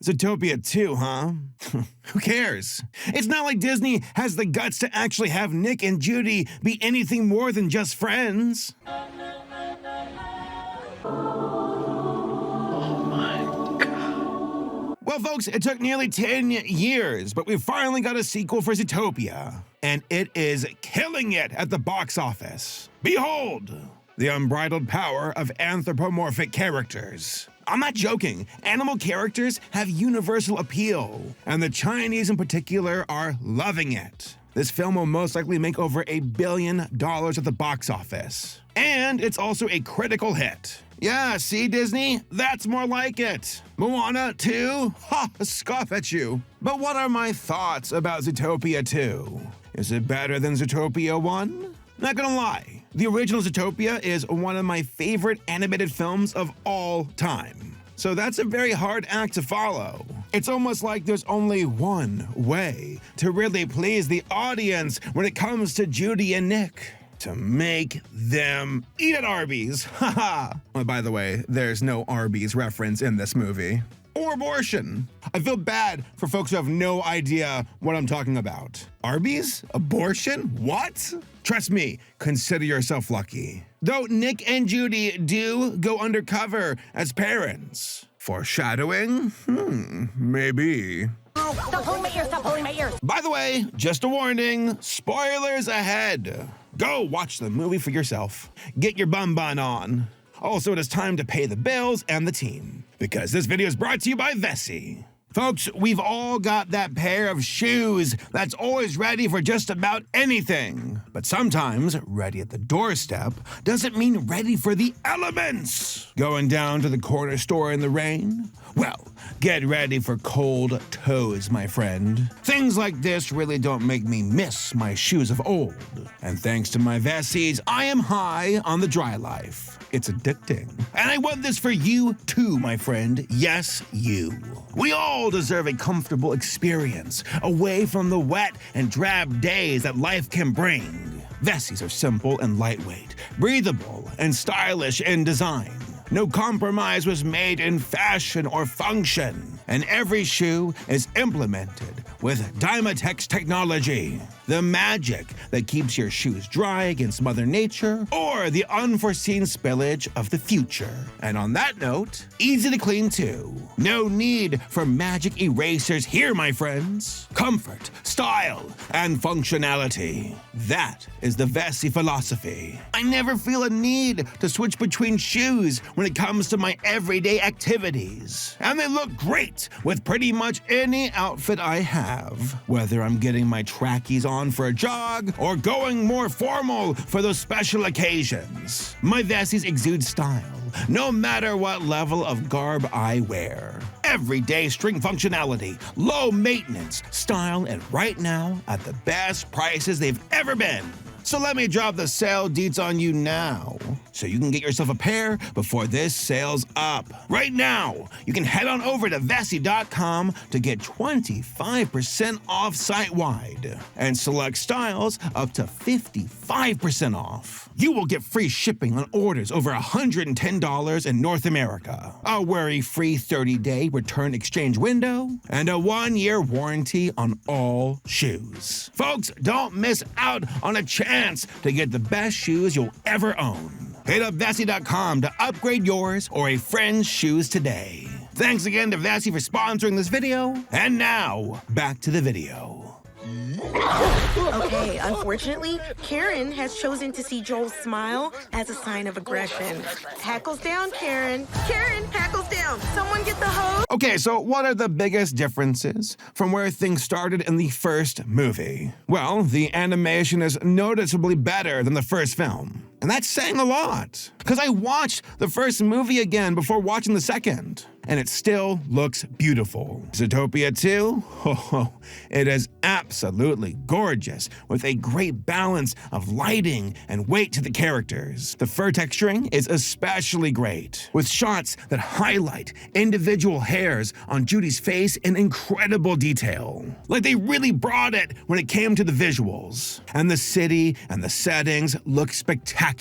Zootopia 2, huh? Who cares? It's not like Disney has the guts to actually have Nick and Judy be anything more than just friends. Well, folks, it took nearly 10 years, but we finally got a sequel for Zootopia. And it is killing it at the box office. Behold, the unbridled power of anthropomorphic characters. I'm not joking. Animal characters have universal appeal, and the Chinese in particular are loving it. This film will most likely make over $1 billion at the box office. And it's also a critical hit. Yeah, see, Disney? That's more like it. Moana 2? Ha! Scoff at you. But what are my thoughts about Zootopia 2? Is it better than Zootopia 1? Not gonna lie, the original Zootopia is one of my favorite animated films of all time. So that's a very hard act to follow. It's almost like there's only one way to really please the audience when it comes to Judy and Nick. To make them eat at Arby's. Haha. Oh, by the way, there's no Arby's reference in this movie. Or abortion. I feel bad for folks who have no idea what I'm talking about. Arby's? Abortion? What? Trust me, consider yourself lucky. Though Nick and Judy do go undercover as parents. Foreshadowing? Maybe. Stop pulling my ears, stop pulling my ears. By the way, just a warning, spoilers ahead. Go watch the movie for yourself. Get your bun on. Also, it is time to pay the bills and the team, because this video is brought to you by Vessi. Folks, we've all got that pair of shoes that's always ready for just about anything. But sometimes ready at the doorstep doesn't mean ready for the elements. Going down to the corner store in the rain? Well, get ready for cold toes, my friend. Things like this really don't make me miss my shoes of old. And thanks to my Vessis, I am high on the dry life. It's addicting. And I want this for you too, my friend. Yes, you. We all deserve a comfortable experience away from the wet and drab days that life can bring. Vessis are simple and lightweight, breathable and stylish in design. No compromise was made in fashion or function, and every shoe is implemented with Dymatex technology, the magic that keeps your shoes dry against Mother Nature or the unforeseen spillage of the future. And on that note, easy to clean too. No need for magic erasers here, my friends. Comfort, style, and functionality. That is the Vessi philosophy. I never feel a need to switch between shoes when it comes to my everyday activities. And they look great with pretty much any outfit I have, whether I'm getting my trackies on for a jog or going more formal for those special occasions. My Vessis exude style, no matter what level of garb I wear. Everyday string functionality, low maintenance, style, and right now at the best prices they've ever been. So let me drop the sale deets on you now, so you can get yourself a pair before this sale's up. Right now, you can head on over to Vessi.com to get 25% off site-wide, and select styles up to 55% off. You will get free shipping on orders over $110 in North America, a worry-free 30-day return exchange window, and a 1-year warranty on all shoes. Folks, don't miss out on a chance to get the best shoes you'll ever own. Hit up Vessi.com to upgrade yours or a friend's shoes today. Thanks again to Vessi for sponsoring this video, and now, back to the video. Okay, unfortunately, Karen has chosen to see Joel's smile as a sign of aggression. Hackles down, Karen. Karen, hackles down. Someone get the hose. Okay, so what are the biggest differences from where things started in the first movie? Well, the animation is noticeably better than the first film. And that's saying a lot, because I watched the first movie again before watching the second, and it still looks beautiful. Zootopia 2? Oh, it is absolutely gorgeous, with a great balance of lighting and weight to the characters. The fur texturing is especially great, with shots that highlight individual hairs on Judy's face in incredible detail. Like they really brought it when it came to the visuals. And the city and the settings look spectacular.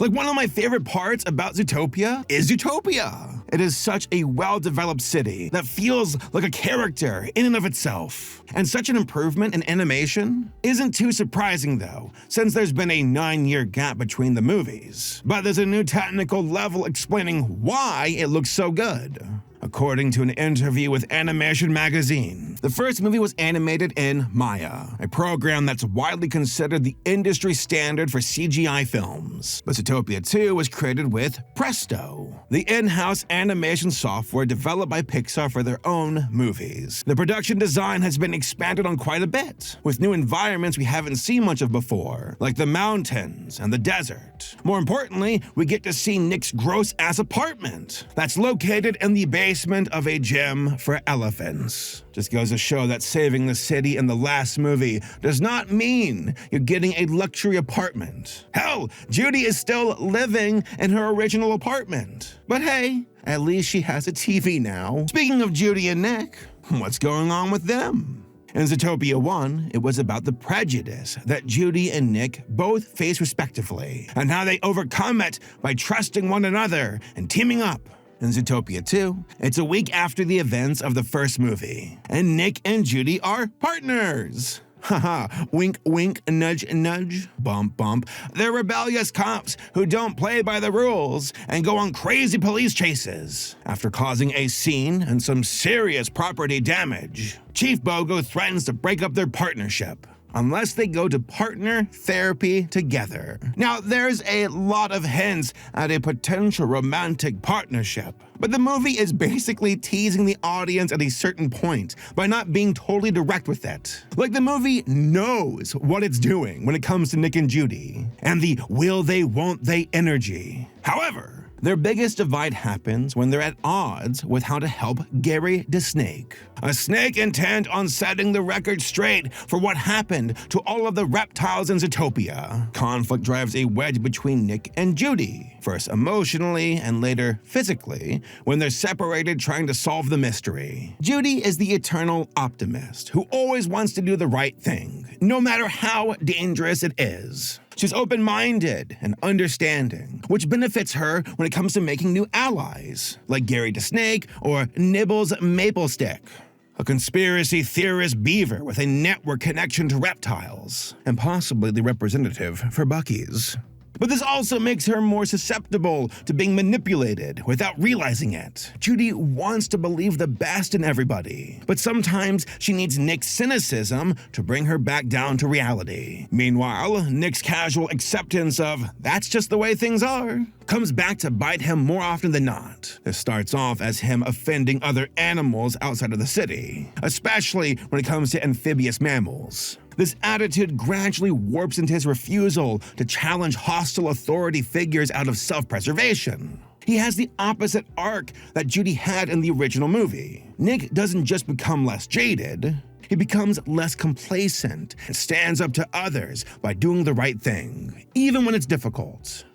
Like one of my favorite parts about Zootopia is Zootopia. It is such a well-developed city that feels like a character in and of itself. And such an improvement in animation isn't too surprising though, since there's been a 9-year gap between the movies. But there's a new technical level explaining why it looks so good. According to an interview with Animation Magazine, the first movie was animated in Maya, a program that's widely considered the industry standard for CGI films. But Zootopia 2 was created with Presto, the in-house animation software developed by Pixar for their own movies. The production design has been expanded on quite a bit, with new environments we haven't seen much of before, like the mountains and the desert. More importantly, we get to see Nick's gross-ass apartment that's located in the basement of a gym for elephants. Just goes to show that saving the city in the last movie does not mean you're getting a luxury apartment. Hell, Judy is still living in her original apartment. But hey, at least she has a TV now. Speaking of Judy and Nick, what's going on with them? In Zootopia 1, it was about the prejudice that Judy and Nick both face respectively, and how they overcome it by trusting one another and teaming up. In Zootopia 2, it's a week after the events of the first movie, and Nick and Judy are partners. Haha, wink wink, nudge nudge, bump bump. They're rebellious cops who don't play by the rules and go on crazy police chases. After causing a scene and some serious property damage, Chief Bogo threatens to break up their partnership unless they go to partner therapy together. Now, there's a lot of hints at a potential romantic partnership, but the movie is basically teasing the audience at a certain point by not being totally direct with it. Like, the movie knows what it's doing when it comes to Nick and Judy, and the will they, won't they energy. However, their biggest divide happens when they're at odds with how to help Gary the Snake. A snake intent on setting the record straight for what happened to all of the reptiles in Zootopia. Conflict drives a wedge between Nick and Judy, first emotionally and later physically, when they're separated trying to solve the mystery. Judy is the eternal optimist who always wants to do the right thing, no matter how dangerous it is. She's open-minded and understanding, which benefits her when it comes to making new allies, like Gary the Snake or Nibbles Maplestick, a conspiracy theorist beaver with a network connection to reptiles, and possibly the representative for Buc-ee's. But this also makes her more susceptible to being manipulated without realizing it. Judy wants to believe the best in everybody, but sometimes she needs Nick's cynicism to bring her back down to reality. Meanwhile, Nick's casual acceptance of "that's just the way things are" comes back to bite him more often than not. This starts off as him offending other animals outside of the city, especially when it comes to amphibious mammals. This attitude gradually warps into his refusal to challenge hostile authority figures out of self-preservation. He has the opposite arc that Judy had in the original movie. Nick doesn't just become less jaded, he becomes less complacent and stands up to others by doing the right thing, even when it's difficult.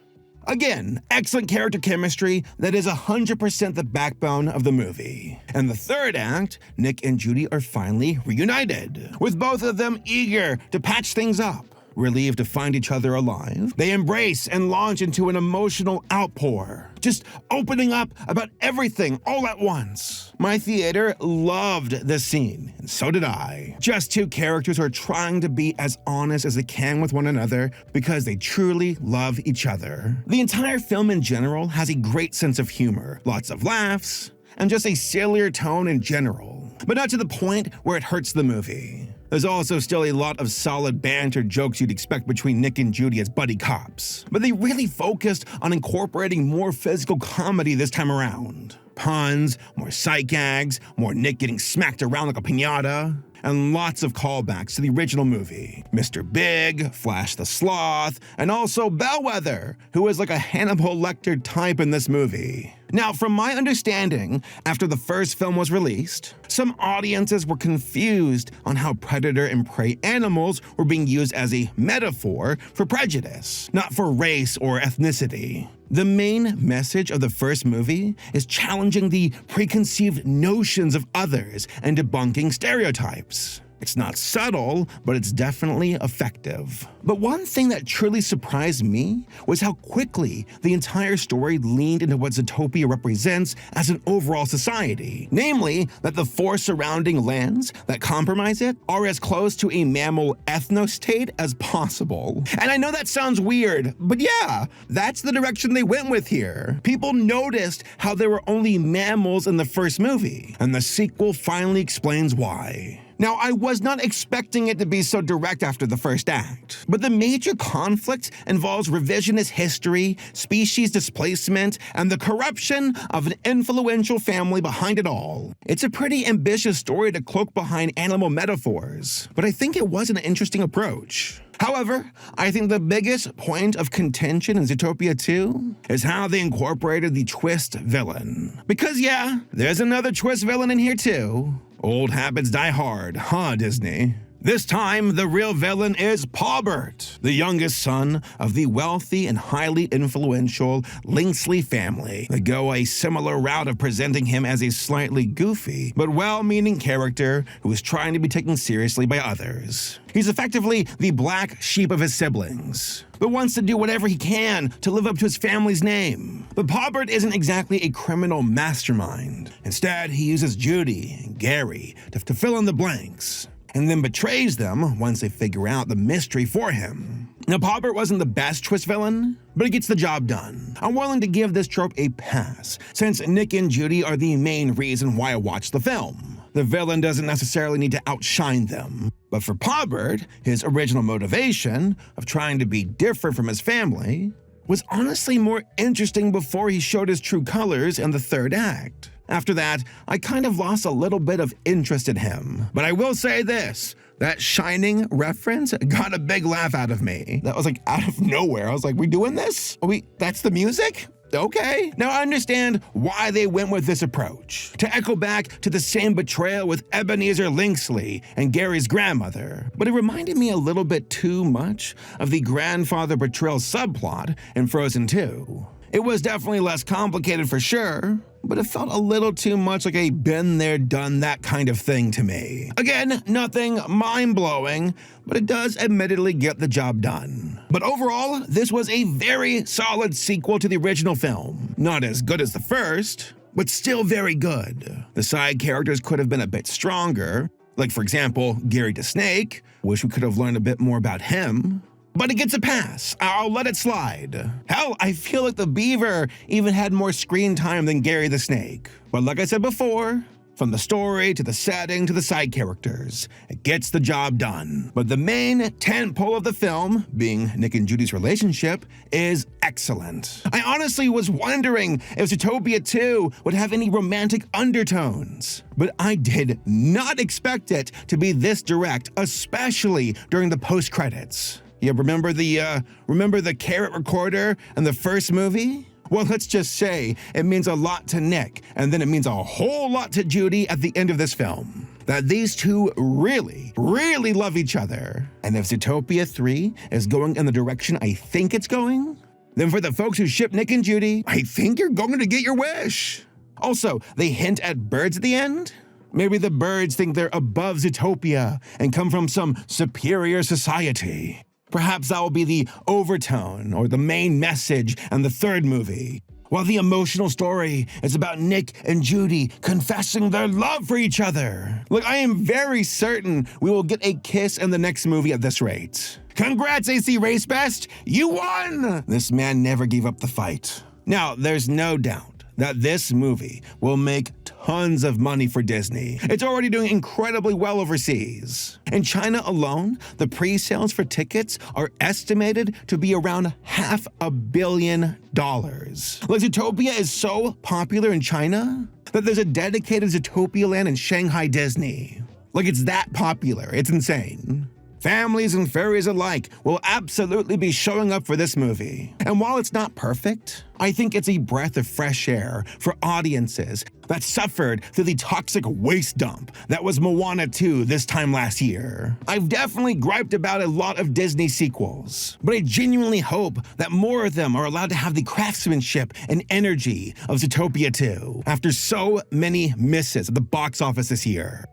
Again, excellent character chemistry that is 100% the backbone of the movie. And the third act, Nick and Judy are finally reunited, with both of them eager to patch things up. Relieved to find each other alive, they embrace and launch into an emotional outpour, just opening up about everything all at once. My theater loved this scene, and so did I. Just two characters who are trying to be as honest as they can with one another because they truly love each other. The entire film in general has a great sense of humor, lots of laughs, and just a sillier tone in general, but not to the point where it hurts the movie. There's also still a lot of solid banter jokes you'd expect between Nick and Judy as buddy cops, but they really focused on incorporating more physical comedy this time around. Puns, more sight gags, more Nick getting smacked around like a piñata, and lots of callbacks to the original movie. Mr. Big, Flash the Sloth, and also Bellwether, who is like a Hannibal Lecter type in this movie. Now, from my understanding, after the first film was released, some audiences were confused on how predator and prey animals were being used as a metaphor for prejudice, not for race or ethnicity. The main message of the first movie is challenging the preconceived notions of others and debunking stereotypes. It's not subtle, but it's definitely effective. But one thing that truly surprised me was how quickly the entire story leaned into what Zootopia represents as an overall society. Namely, that the four surrounding lands that comprise it are as close to a mammal ethnostate as possible. And I know that sounds weird, but yeah, that's the direction they went with here. People noticed how there were only mammals in the first movie, and the sequel finally explains why. Now, I was not expecting it to be so direct after the first act, but the major conflict involves revisionist history, species displacement, and the corruption of an influential family behind it all. It's a pretty ambitious story to cloak behind animal metaphors, but I think it was an interesting approach. However, I think the biggest point of contention in Zootopia 2 is how they incorporated the twist villain. Because yeah, there's another twist villain in here too. Old habits die hard, huh, Disney? This time, the real villain is Paubert, the youngest son of the wealthy and highly influential Linksley family. They go a similar route of presenting him as a slightly goofy but well-meaning character who is trying to be taken seriously by others. He's effectively the black sheep of his siblings, but wants to do whatever he can to live up to his family's name. But Paubert isn't exactly a criminal mastermind. Instead, he uses Judy and Gary to fill in the blanks, and then betrays them once they figure out the mystery for him. Now, Paubert wasn't the best twist villain, but he gets the job done. I'm willing to give this trope a pass, since Nick and Judy are the main reason why I watched the film. The villain doesn't necessarily need to outshine them. But for Paubert, his original motivation of trying to be different from his family was honestly more interesting before he showed his true colors in the third act. After that, I kind of lost a little bit of interest in him. But I will say this, that Shining reference got a big laugh out of me. That was like out of nowhere. I was like, we doing this? That's the music? Okay. Now I understand why they went with this approach. To echo back to the same betrayal with Ebenezer Linksley and Gary's grandmother. But it reminded me a little bit too much of the grandfather betrayal subplot in Frozen 2. It was definitely less complicated for sure, but it felt a little too much like a been there, done that kind of thing to me. Again, nothing mind-blowing, but it does admittedly get the job done. But overall, this was a very solid sequel to the original film. Not as good as the first, but still very good. The side characters could have been a bit stronger, like for example, Gary the Snake. Wish we could have learned a bit more about him. But it gets a pass. I'll let it slide. Hell, I feel like the beaver even had more screen time than Gary the Snake. But like I said before, from the story to the setting to the side characters, it gets the job done. But the main tentpole of the film, being Nick and Judy's relationship, is excellent. I honestly was wondering if Zootopia 2 would have any romantic undertones, but I did not expect it to be this direct, especially during the post-credits. Yeah, remember the carrot recorder in the first movie? Well, let's just say it means a lot to Nick, and then it means a whole lot to Judy at the end of this film. That these two really, really love each other. And if Zootopia 3 is going in the direction I think it's going, then for the folks who ship Nick and Judy, I think you're going to get your wish. Also, they hint at birds at the end. Maybe the birds think they're above Zootopia and come from some superior society. Perhaps that will be the overtone or the main message in the third movie, while the emotional story is about Nick and Judy confessing their love for each other. Look, I am very certain we will get a kiss in the next movie at this rate. Congrats, AC Race Best! You won! This man never gave up the fight. Now, there's no doubt that this movie will make tons of money for Disney. It's already doing incredibly well overseas. In China alone, the pre-sales for tickets are estimated to be around $500 million. Like, Zootopia is so popular in China that there's a dedicated Zootopia land in Shanghai Disney. Like, it's that popular. It's insane. Families and furries alike will absolutely be showing up for this movie. And while it's not perfect, I think it's a breath of fresh air for audiences that suffered through the toxic waste dump that was Moana 2 this time last year. I've definitely griped about a lot of Disney sequels, but I genuinely hope that more of them are allowed to have the craftsmanship and energy of Zootopia 2 after so many misses at the box office this year.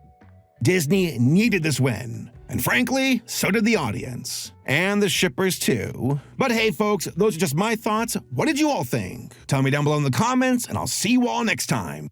Disney needed this win. And frankly, so did the audience. And the shippers too. But hey folks, those are just my thoughts. What did you all think? Tell me down below in the comments, and I'll see you all next time.